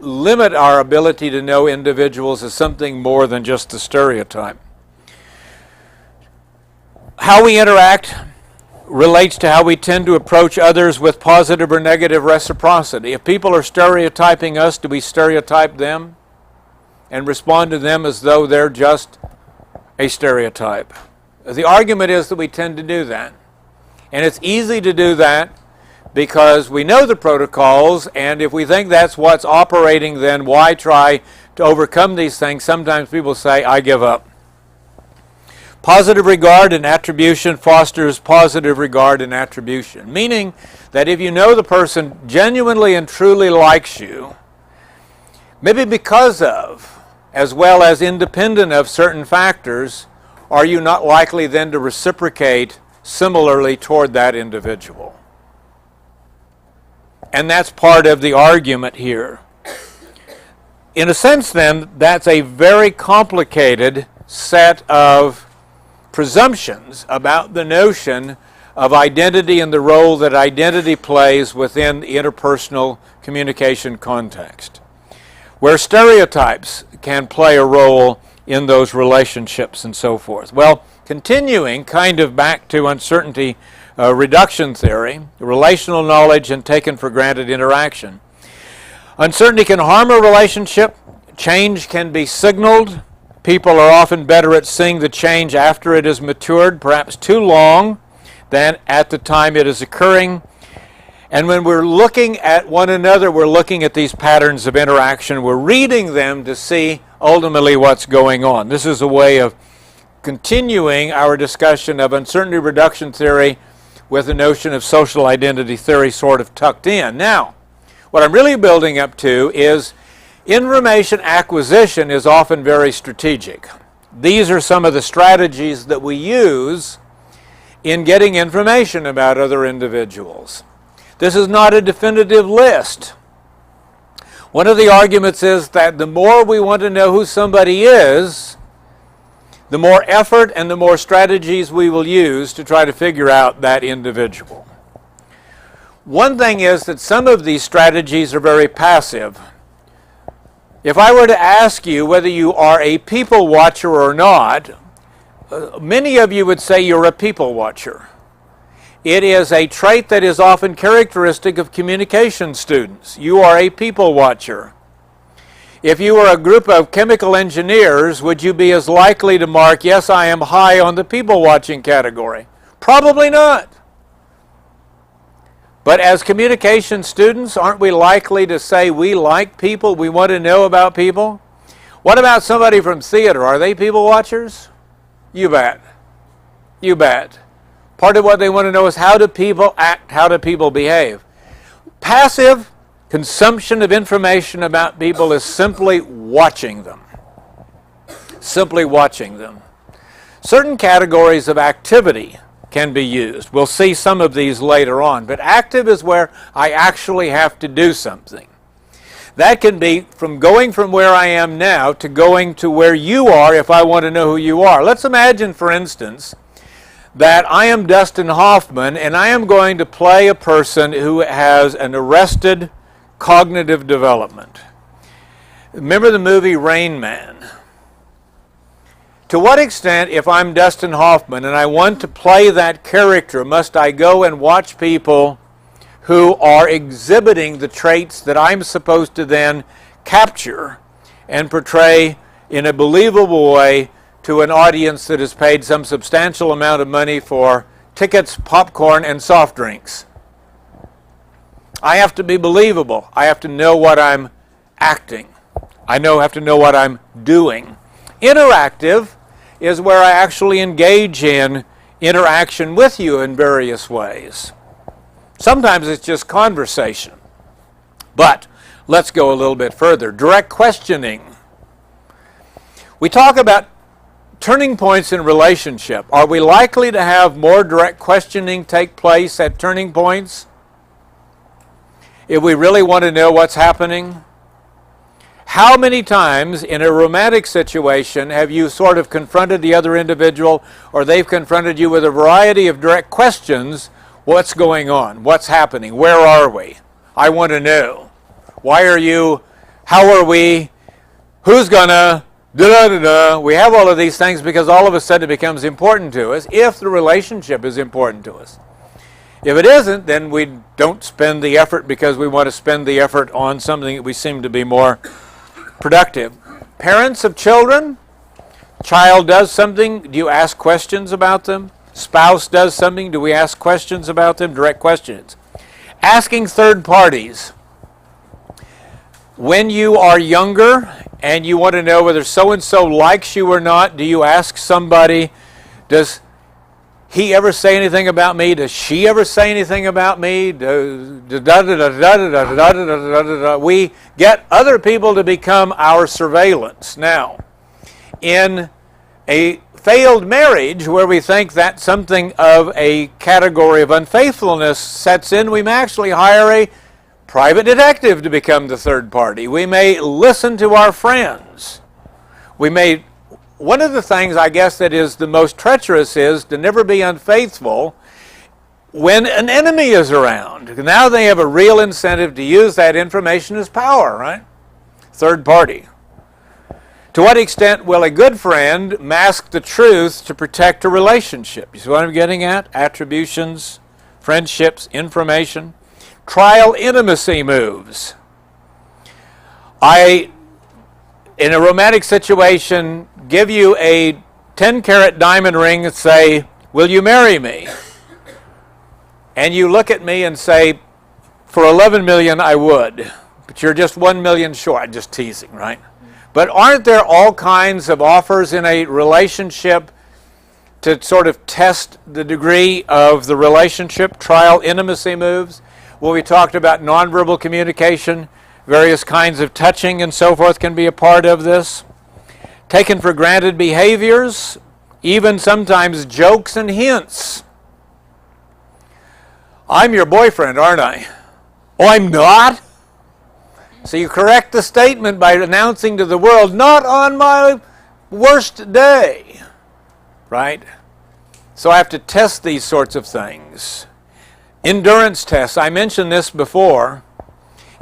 limit our ability to know individuals as something more than just the stereotype. How we interact relates to how we tend to approach others with positive or negative reciprocity. If people are stereotyping us, do we stereotype them and respond to them as though they're just a stereotype? The argument is that we tend to do that. And it's easy to do that because we know the protocols, and if we think that's what's operating, then why try to overcome these things? Sometimes people say, I give up. Positive regard and attribution fosters positive regard and attribution, meaning that if you know the person genuinely and truly likes you, maybe because of, as well as independent of certain factors, are you not likely then to reciprocate similarly toward that individual? And that's part of the argument here. In a sense, then, that's a very complicated set of presumptions about the notion of identity and the role that identity plays within the interpersonal communication context, where stereotypes can play a role in those relationships and so forth. Well, continuing kind of back to uncertainty reduction theory, relational knowledge and taken for granted interaction. Uncertainty can harm a relationship. Change can be signaled. People are often better at seeing the change after it has matured, perhaps too long, than at the time it is occurring. And when we're looking at one another, we're looking at these patterns of interaction. We're reading them to see ultimately what's going on. This is a way of continuing our discussion of uncertainty reduction theory with the notion of social identity theory sort of tucked in. Now, what I'm really building up to is information acquisition is often very strategic. These are some of the strategies that we use in getting information about other individuals. This is not a definitive list. One of the arguments is that the more we want to know who somebody is, the more effort and the more strategies we will use to try to figure out that individual. One thing is that some of these strategies are very passive. If I were to ask you whether you are a people watcher or not, many of you would say you're a people watcher. It is a trait that is often characteristic of communication students. You are a people watcher. If you were a group of chemical engineers, would you be as likely to mark, yes, I am high on the people watching category? Probably not. But as communication students, aren't we likely to say we like people, we want to know about people? What about somebody from theater? Are they people watchers? You bet. You bet. Part of what they want to know is how do people act, how do people behave? Passive consumption of information about people is simply watching them. Simply watching them. Certain categories of activity can be used. We'll see some of these later on, but active is where I actually have to do something. That can be from going from where I am now to going to where you are if I want to know who you are. Let's imagine, for instance, that I am Dustin Hoffman and I am going to play a person who has an arrested cognitive development. Remember the movie Rain Man? To what extent, if I'm Dustin Hoffman and I want to play that character, must I go and watch people who are exhibiting the traits that I'm supposed to then capture and portray in a believable way to an audience that has paid some substantial amount of money for tickets, popcorn, and soft drinks? I have to be believable. I have to know what I'm acting. I have to know what I'm doing. Interactive is where I actually engage in interaction with you in various ways. Sometimes it's just conversation. But let's go a little bit further. Direct questioning. We talk about turning points in relationship. Are we likely to have more direct questioning take place at turning points? If we really want to know what's happening? How many times in a romantic situation have you sort of confronted the other individual, or they've confronted you with a variety of direct questions? What's going on? What's happening? Where are we? I want to know. Why are you How are we? Who's gonna? Da-da-da-da. We have all of these things because all of a sudden it becomes important to us if the relationship is important to us. If it isn't, then we don't spend the effort because we want to spend the effort on something that we seem to be more productive. Parents of children, child does something, do you ask questions about them? Spouse does something, do we ask questions about them? Direct questions. Asking third parties. When you are younger and you want to know whether so-and-so likes you or not, do you ask somebody, does he ever say anything about me? Does she ever say anything about me? We get other people to become our surveillance. Now, in a failed marriage where we think that something of a category of unfaithfulness sets in, we may actually hire a private detective to become the third party. We may listen to our friends. One of the things, I guess, that is the most treacherous is to never be unfaithful when an enemy is around. Now they have a real incentive to use that information as power, right? Third party. To what extent will a good friend mask the truth to protect a relationship? You see what I'm getting at? Attributions, friendships, information. Trial intimacy moves. In a romantic situation, give you a 10-carat diamond ring and say, will you marry me? And you look at me and say, for 11 million I would, but you're just 1 million short. I'm just teasing, right? But aren't there all kinds of offers in a relationship to sort of test the degree of the relationship? Trial intimacy moves. Well, we talked about nonverbal communication, various kinds of touching and so forth can be a part of this. Taken for granted behaviors, even sometimes jokes and hints. I'm your boyfriend, aren't I? Oh, I'm not? So you correct the statement by announcing to the world, not on my worst day, right? So I have to test these sorts of things. Endurance tests. I mentioned this before.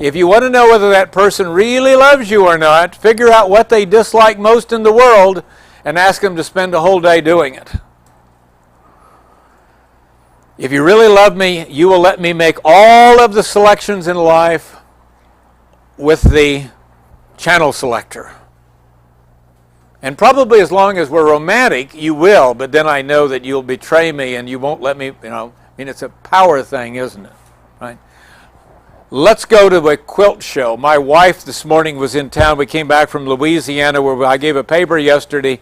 If you want to know whether that person really loves you or not, figure out what they dislike most in the world and ask them to spend a whole day doing it. If you really love me, you will let me make all of the selections in life with the channel selector. And probably as long as we're romantic, you will, but then I know that you'll betray me and you won't let me, it's a power thing, isn't it? Right? Let's go to a quilt show. My wife this morning was in town. We came back from Louisiana where I gave a paper yesterday.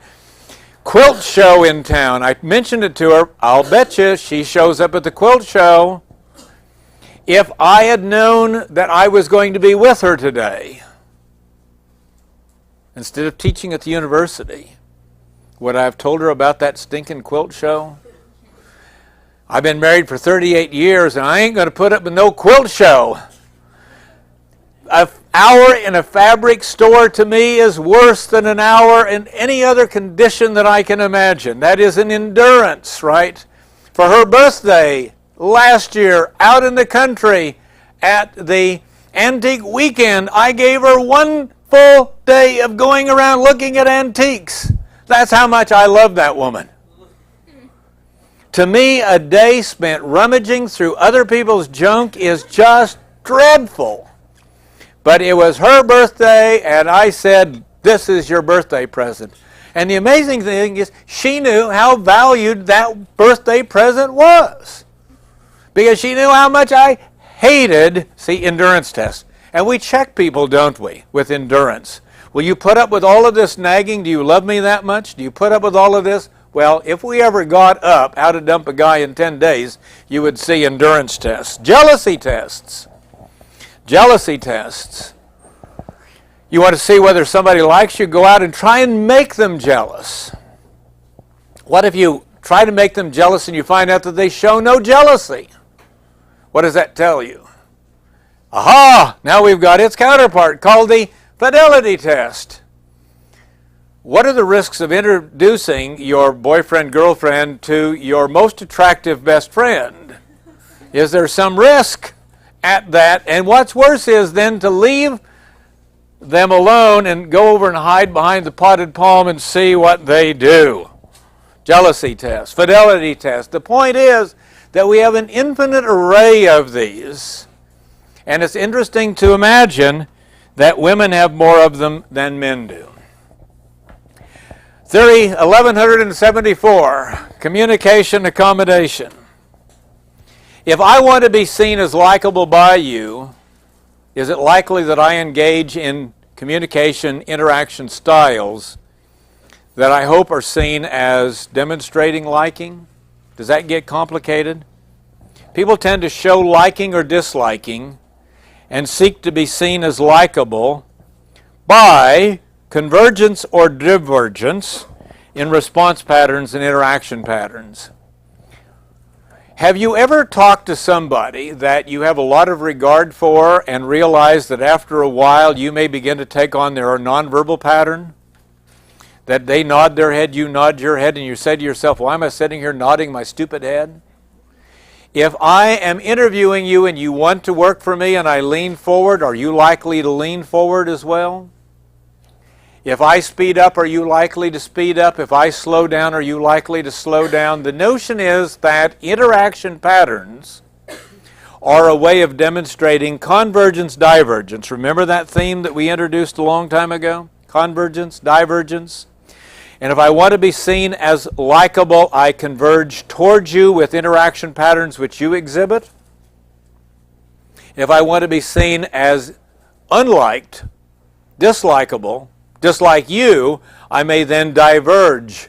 Quilt show in town. I mentioned it to her. I'll bet you she shows up at the quilt show. If I had known that I was going to be with her today, instead of teaching at the university, would I have told her about that stinking quilt show? I've been married for 38 years and I ain't going to put up with no quilt show. An hour in a fabric store to me is worse than an hour in any other condition that I can imagine. That is an endurance, right? For her birthday last year, out in the country at the antique weekend, I gave her 1 full day of going around looking at antiques. That's how much I love that woman. To me, a day spent rummaging through other people's junk is just dreadful. But it was her birthday, and I said, this is your birthday present. And the amazing thing is, she knew how valued that birthday present was. Because she knew how much I hated, endurance tests. And we check people, don't we, with endurance. Will you put up with all of this nagging? Do you love me that much? Do you put up with all of this? Well, if we ever got up how to dump a guy in 10 days, you would see endurance tests. Jealousy tests. Jealousy tests. You want to see whether somebody likes you, go out and try and make them jealous. What if you try to make them jealous and you find out that they show no jealousy? What does that tell you? Aha! Now we've got its counterpart called the fidelity test. What are the risks of introducing your boyfriend, girlfriend to your most attractive best friend? Is there some risk at that? And what's worse is then to leave them alone and go over and hide behind the potted palm and see what they do. Jealousy test, fidelity test. The point is that we have an infinite array of these. And it's interesting to imagine that women have more of them than men do. Theory 1174, communication accommodation. If I want to be seen as likable by you, is it likely that I engage in communication interaction styles that I hope are seen as demonstrating liking? Does that get complicated? People tend to show liking or disliking and seek to be seen as likable by convergence or divergence in response patterns and interaction patterns. Have you ever talked to somebody that you have a lot of regard for and realize that after a while you may begin to take on their nonverbal pattern? That they nod their head, you nod your head, and you say to yourself, why am I sitting here nodding my stupid head? If I am interviewing you and you want to work for me and I lean forward, are you likely to lean forward as well? If I speed up, are you likely to speed up? If I slow down, are you likely to slow down? The notion is that interaction patterns are a way of demonstrating convergence, divergence. Remember that theme that we introduced a long time ago? Convergence, divergence. And if I want to be seen as likable, I converge towards you with interaction patterns which you exhibit. If I want to be seen as unliked, dislikable, dislike you, I may then diverge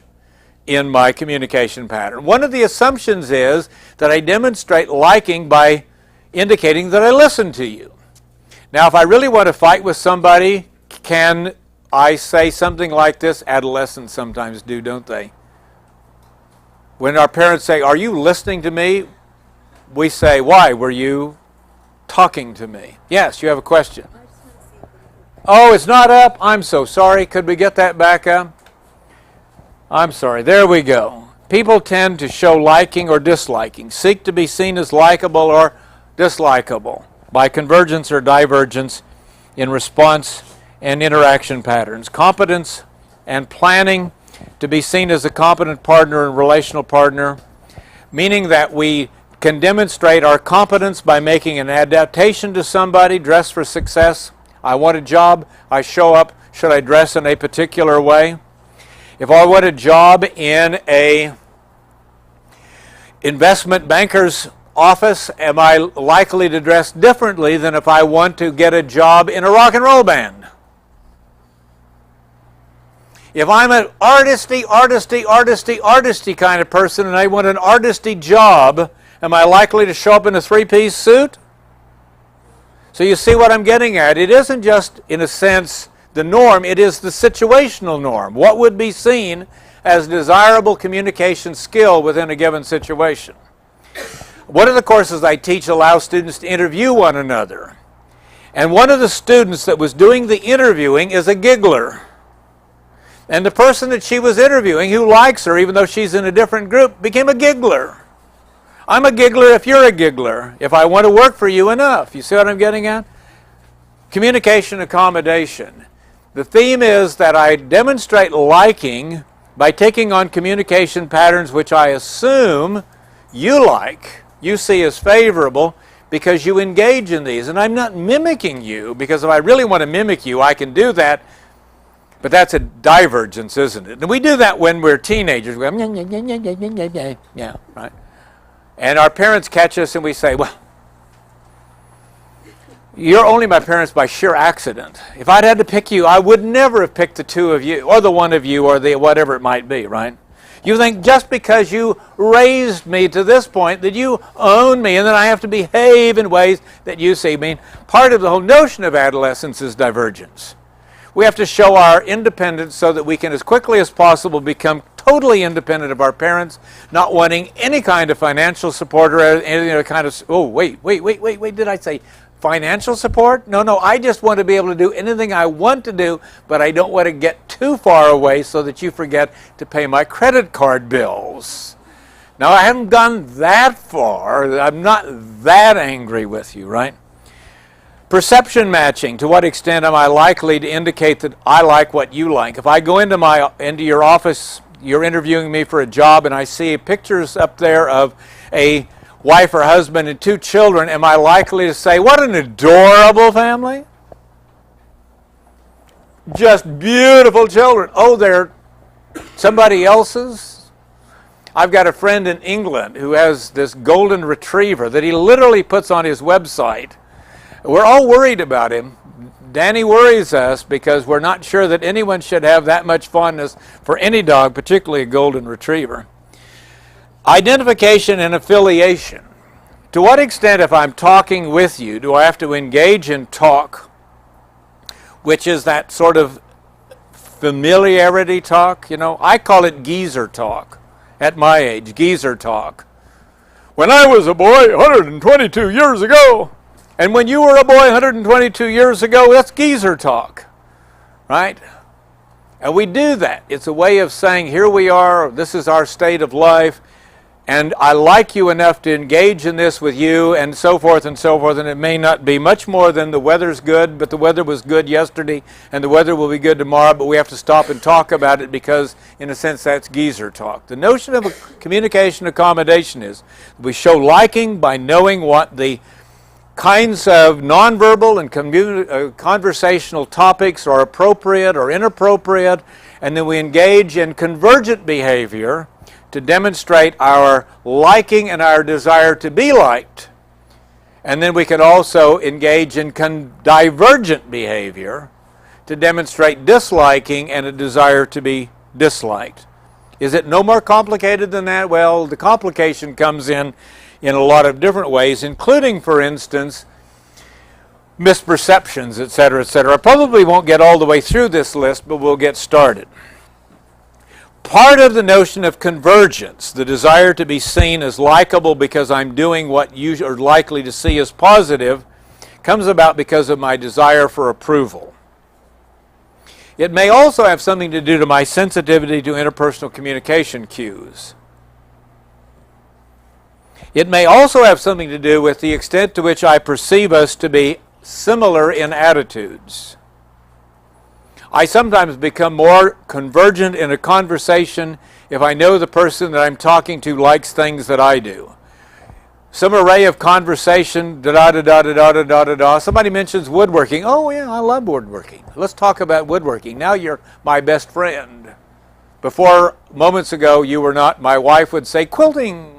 in my communication pattern. One of the assumptions is that I demonstrate liking by indicating that I listen to you. Now, if I really want to fight with somebody, can I say something like this? Adolescents sometimes do, don't they? When our parents say, are you listening to me? We say, why? Were you talking to me? Yes, you have a question. Oh, it's not up? I'm so sorry. Could we get that back up? I'm sorry. There we go. People tend to show liking or disliking, seek to be seen as likable or dislikable by convergence or divergence in response and interaction patterns. Competence and planning, to be seen as a competent partner and relational partner, meaning that we can demonstrate our competence by making an adaptation to somebody, dress for success. I want a job, I show up, should I dress in a particular way? If I want a job in a investment banker's office, am I likely to dress differently than if I want to get a job in a rock and roll band? If I'm an artisty kind of person and I want an artisty job, am I likely to show up in a three-piece suit? So you see what I'm getting at. It isn't just, in a sense, the norm, it is the situational norm. What would be seen as desirable communication skill within a given situation? One of the courses I teach allows students to interview one another. And one of the students that was doing the interviewing is a giggler. And the person that she was interviewing, who likes her, even though she's in a different group, became a giggler. I'm a giggler if you're a giggler, if I want to work for you enough. You see what I'm getting at? Communication accommodation. The theme is that I demonstrate liking by taking on communication patterns which I assume you like, you see as favorable, because you engage in these. And I'm not mimicking you, because if I really want to mimic you, I can do that. But that's a divergence, isn't it? And we do that when we're teenagers. We go, yeah, right? And our parents catch us and we say, well, you're only my parents by sheer accident. If I'd had to pick you, I would never have picked the two of you, or the one of you, or the whatever it might be, right? You think just because you raised me to this point that you own me and that I have to behave in ways that you see. I mean, part of the whole notion of adolescence is divergence. We have to show our independence so that we can, as quickly as possible, become totally independent of our parents, not wanting any kind of financial support or any other kind of, oh, wait, did I say financial support? No, I just want to be able to do anything I want to do, but I don't want to get too far away so that you forget to pay my credit card bills. Now, I haven't gone that far. I'm not that angry with you, right? Perception matching. To what extent am I likely to indicate that I like what you like? If I go into your office, you're interviewing me for a job, and I see pictures up there of a wife or husband and 2 children, am I likely to say, what an adorable family? Just beautiful children. Oh, they're somebody else's? I've got a friend in England who has this golden retriever that he literally puts on his website. We're all worried about him. Danny worries us because we're not sure that anyone should have that much fondness for any dog, particularly a golden retriever. Identification and affiliation. To what extent, if I'm talking with you, do I have to engage in talk, which is that sort of familiarity talk? You know, I call it geezer talk at my age, geezer talk. When I was a boy 122 years ago, and when you were a boy 122 years ago, that's geezer talk, right? And we do that. It's a way of saying, here we are, this is our state of life, and I like you enough to engage in this with you, and so forth and so forth, and it may not be much more than the weather's good, but the weather was good yesterday, and the weather will be good tomorrow, but we have to stop and talk about it because, in a sense, that's geezer talk. The notion of a communication accommodation is we show liking by knowing what the kinds of nonverbal and conversational topics are appropriate or inappropriate, and then we engage in convergent behavior to demonstrate our liking and our desire to be liked. And then we can also engage in divergent behavior to demonstrate disliking and a desire to be disliked. Is it no more complicated than that? Well, the complication comes in a lot of different ways, including, for instance, misperceptions, etc., etc. I probably won't get all the way through this list, but we'll get started. Part of the notion of convergence, the desire to be seen as likable because I'm doing what you are likely to see as positive, comes about because of my desire for approval. It may also have something to do to my sensitivity to interpersonal communication cues. It may also have something to do with the extent to which I perceive us to be similar in attitudes. I sometimes become more convergent in a conversation if I know the person that I'm talking to likes things that I do. Some array of conversation, da-da-da-da-da-da-da-da-da. Somebody mentions woodworking. Oh, yeah, I love woodworking. Let's talk about woodworking. Now you're my best friend. Before, moments ago, you were not. My wife would say, quilting.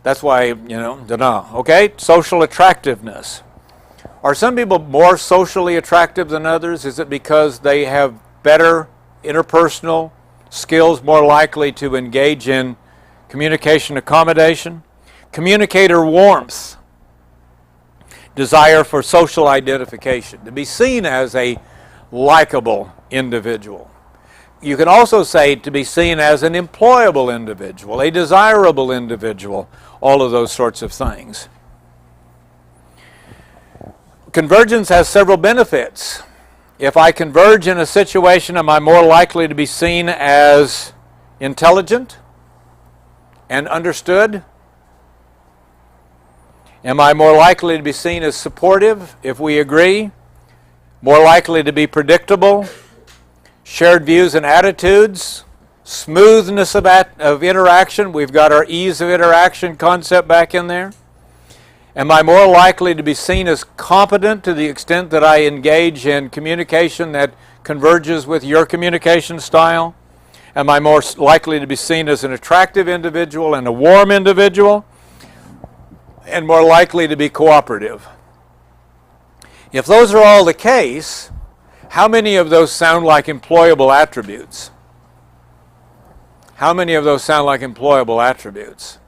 That's why, da-da. Okay? Social attractiveness. Are some people more socially attractive than others? Is it because they have better interpersonal skills, more likely to engage in communication accommodation? Communicator warmth. Desire for social identification. To be seen as a likable individual. You can also say to be seen as an employable individual, a desirable individual, all of those sorts of things. Convergence has several benefits. If I converge in a situation, am I more likely to be seen as intelligent and understood? Am I more likely to be seen as supportive if we agree? More likely to be predictable? Shared views and attitudes? Smoothness of interaction? We've got our ease of interaction concept back in there. Am I more likely to be seen as competent to the extent that I engage in communication that converges with your communication style? Am I more likely to be seen as an attractive individual and a warm individual? And more likely to be cooperative? If those are all the case, how many of those sound like employable attributes? How many of those sound like employable attributes?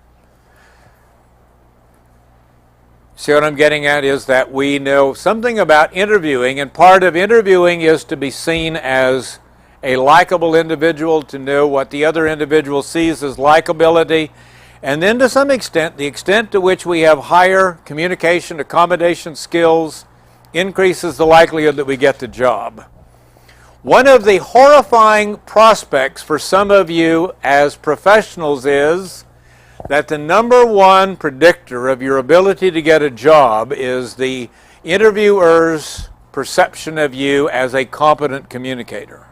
See what I'm getting at is that we know something about interviewing, and part of interviewing is to be seen as a likable individual, to know what the other individual sees as likability, and then to some extent, the extent to which we have higher communication accommodation skills increases the likelihood that we get the job. One of the horrifying prospects for some of you as professionals is that the number one predictor of your ability to get a job is the interviewers' perception of you as a competent communicator.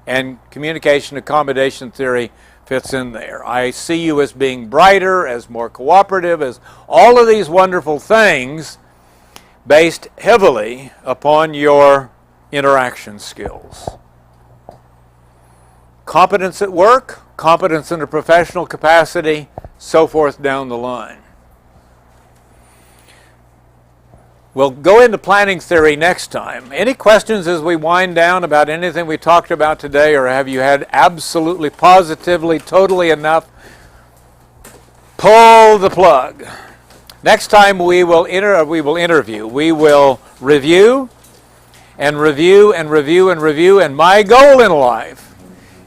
And communication accommodation theory fits in there. I see you as being brighter, as more cooperative, as all of these wonderful things based heavily upon your interaction skills. Competence at work, competence in a professional capacity, so forth down the line. We'll go into planning theory next time. Any questions as we wind down about anything we talked about today, or have you had absolutely, positively, totally enough? Pull the plug. Next time we will interview. We will review and review and review and review, and my goal in life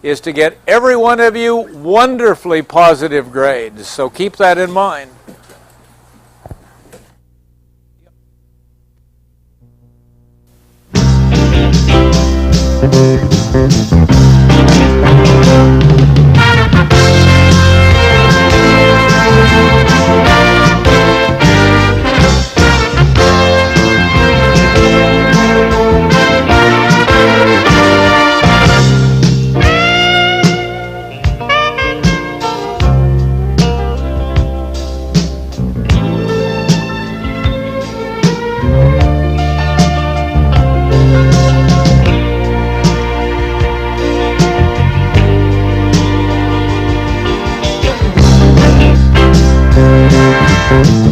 is to get every one of you wonderfully positive grades. So keep that in mind. Thank you.